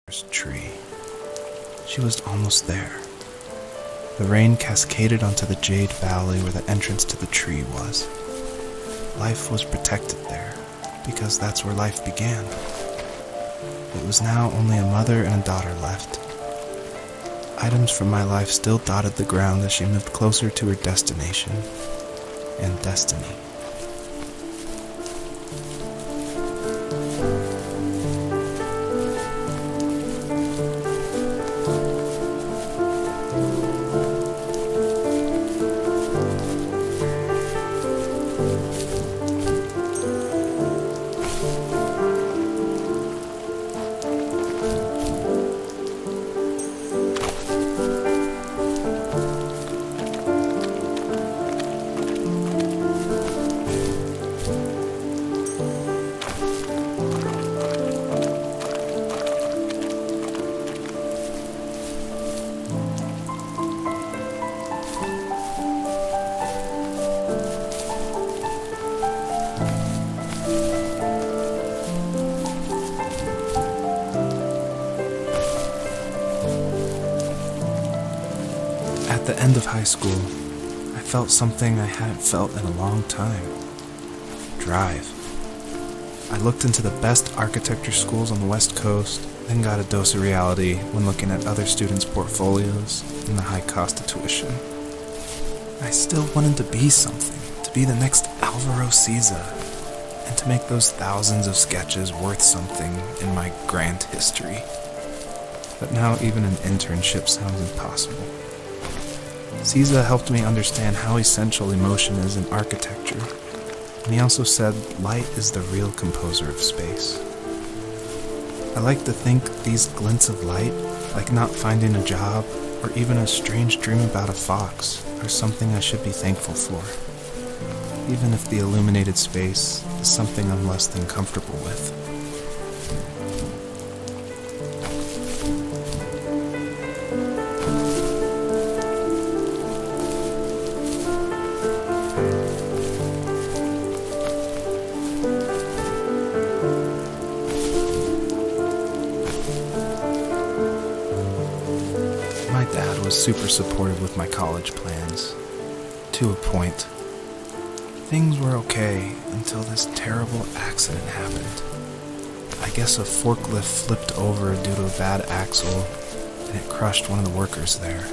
tree. She was almost there. The rain cascaded onto the jade valley where the entrance to the tree was. Life was protected there, because that's where life began. It was now only a mother and a daughter left. Items from my life still dotted the ground as she moved closer to her destination and destiny. At the end of high school, I felt something I hadn't felt in a long time. Drive. I looked into the best architecture schools on the West Coast, then got a dose of reality when looking at other students' portfolios and the high cost of tuition. I still wanted to be something, to be the next Alvaro Siza, and to make those thousands of sketches worth something in my grand history. But now even an internship sounds impossible. Siza helped me understand how essential emotion is in architecture, and he also said light is the real composer of space. I like to think these glints of light, like not finding a job or even a strange dream about a fox, are something I should be thankful for, even if the illuminated space is something I'm less than comfortable with. My dad was super supportive with my college plans, to a point. Things were okay until this terrible accident happened. I guess a forklift flipped over due to a bad axle, and it crushed one of the workers there.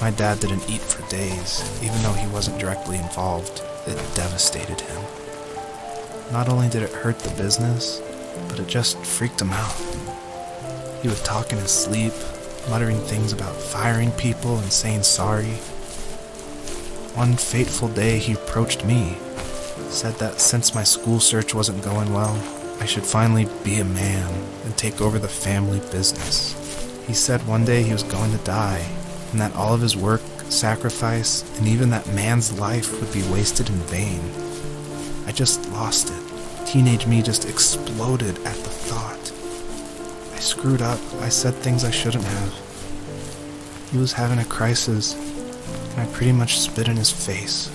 My dad didn't eat for days, even though he wasn't directly involved. It devastated him. Not only did it hurt the business, but it just freaked him out. He would talk in his sleep, muttering things about firing people and saying sorry. One fateful day he approached me, said that since my school search wasn't going well, I should finally be a man and take over the family business. He said one day he was going to die, and that all of his work, sacrifice, and even that man's life would be wasted in vain. I just lost it. Teenage me just exploded at the thought. I screwed up. I said things I shouldn't have. He was having a crisis, and I pretty much spit in his face.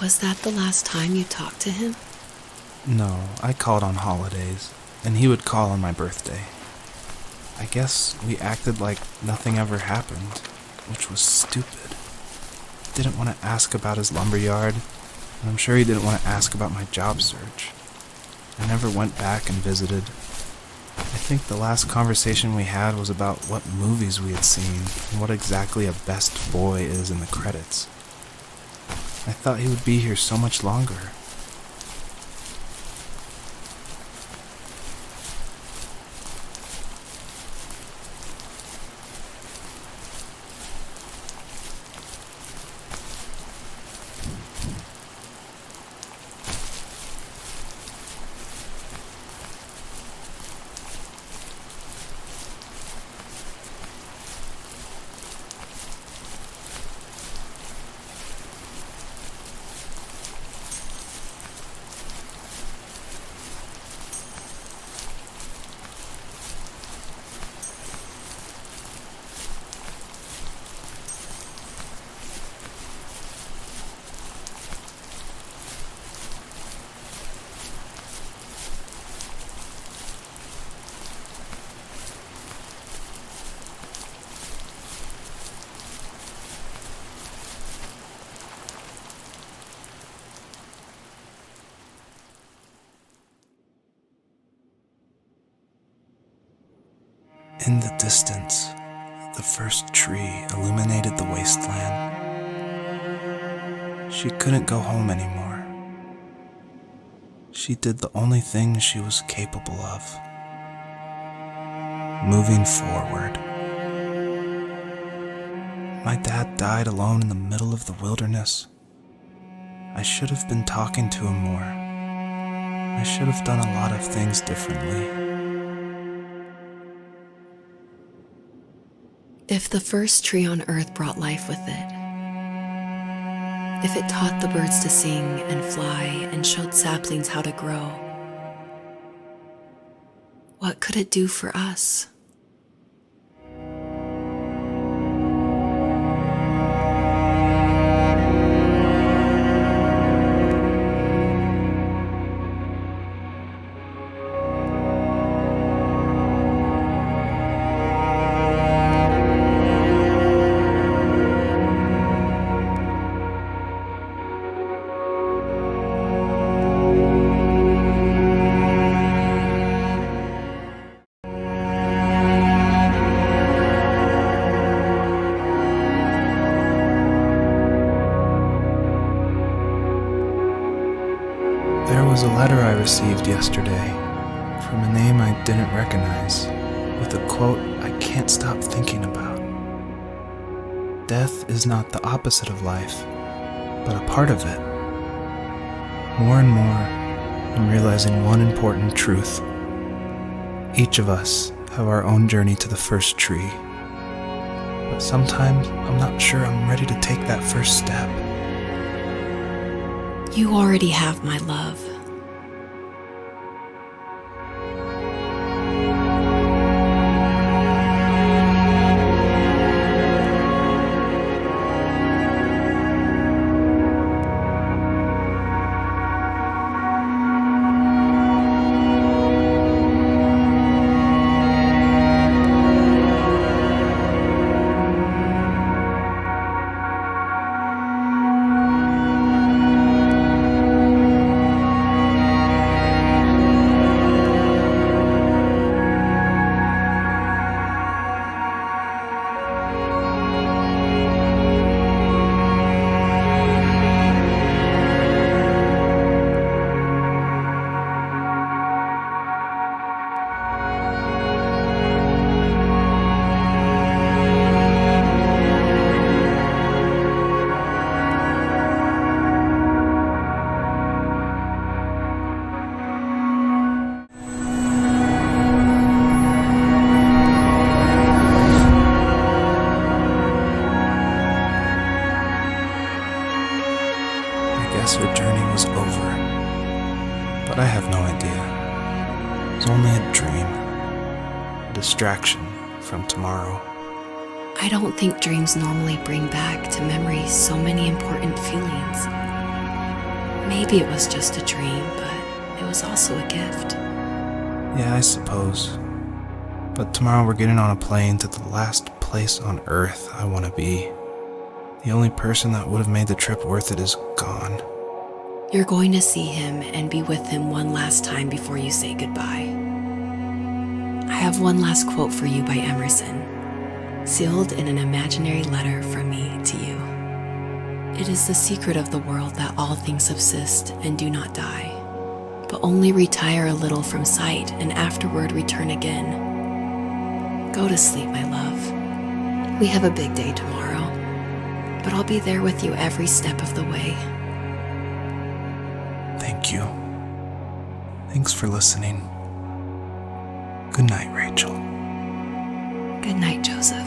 Was that the last time you talked to him? No, I called on holidays, and he would call on my birthday. I guess we acted like nothing ever happened, which was stupid. Didn't want to ask about his lumberyard, and I'm sure he didn't want to ask about my job search. I never went back and visited. I think the last conversation we had was about what movies we had seen and what exactly a best boy is in the credits. I thought he would be here so much longer. In the distance, the first tree illuminated the wasteland. She couldn't go home anymore. She did the only thing she was capable of. Moving forward. My dad died alone in the middle of the wilderness. I should have been talking to him more. I should have done a lot of things differently. If the first tree on earth brought life with it, if it taught the birds to sing and fly and showed saplings how to grow, what could it do for us? There was a letter I received yesterday from a name I didn't recognize, with a quote I can't stop thinking about. Death is not the opposite of life, but a part of it. More and more, I'm realizing one important truth. Each of us have our own journey to the first tree, but sometimes I'm not sure I'm ready to take that first step. You already have my love. Her journey was over, but I have no idea. It was only a dream, a distraction from tomorrow. I don't think dreams normally bring back to memory so many important feelings. Maybe it was just a dream, but it was also a gift. Yeah, I suppose. But tomorrow we're getting on a plane to the last place on Earth I want to be. The only person that would have made the trip worth it is gone. You're going to see him and be with him one last time before you say goodbye. I have one last quote for you by Emerson, sealed in an imaginary letter from me to you. It is the secret of the world that all things subsist and do not die, but only retire a little from sight and afterward return again. Go to sleep, my love. We have a big day tomorrow, but I'll be there with you every step of the way. Thank you. Thanks for listening. Good night, Rachel. Good night, Joseph.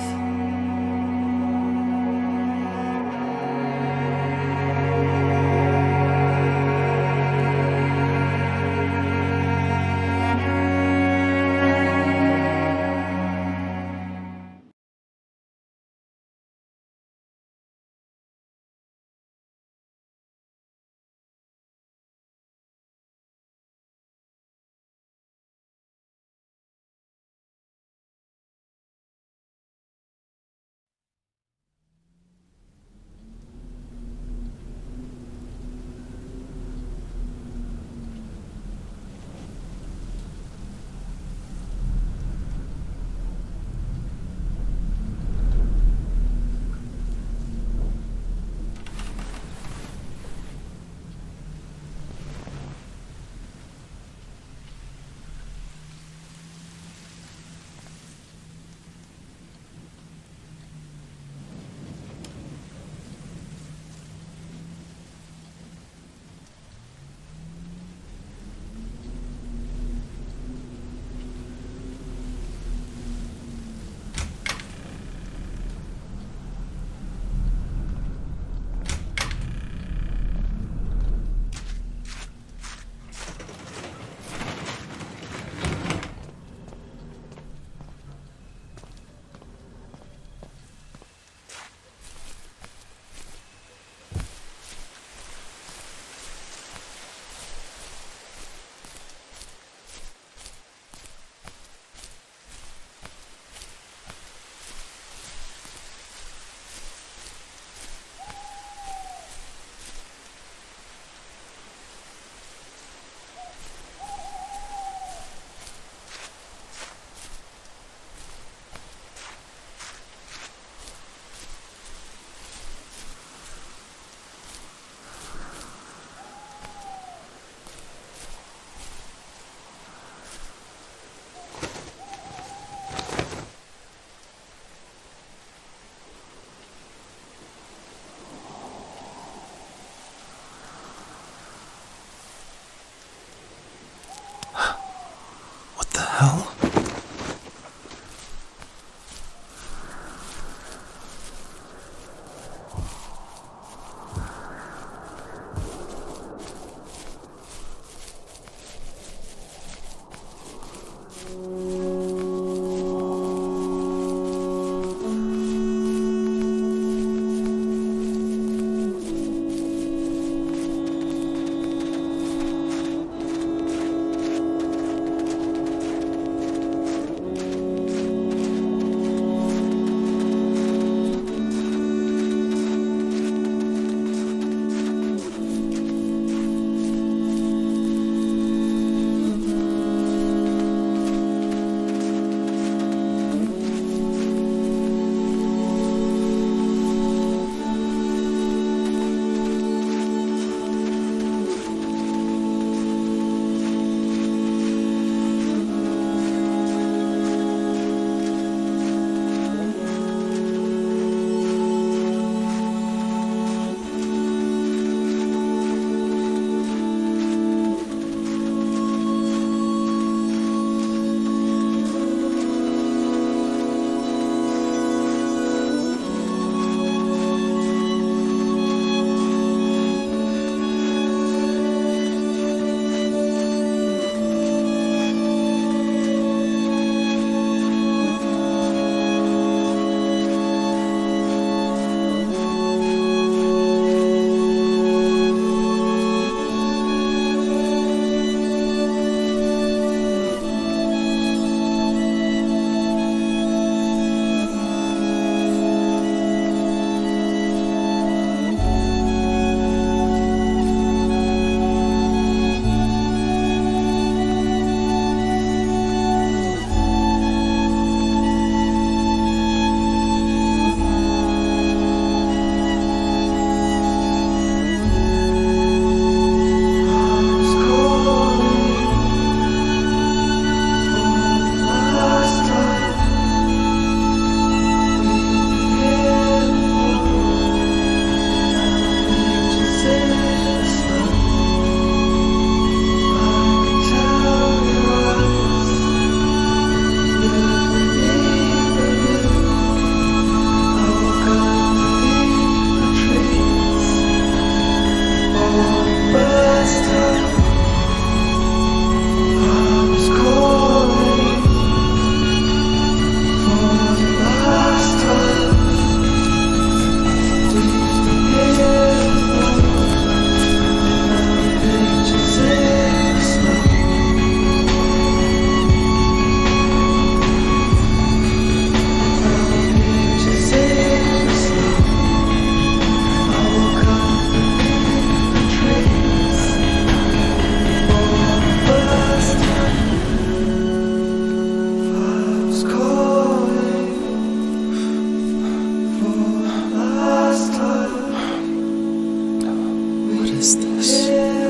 Hell? is this?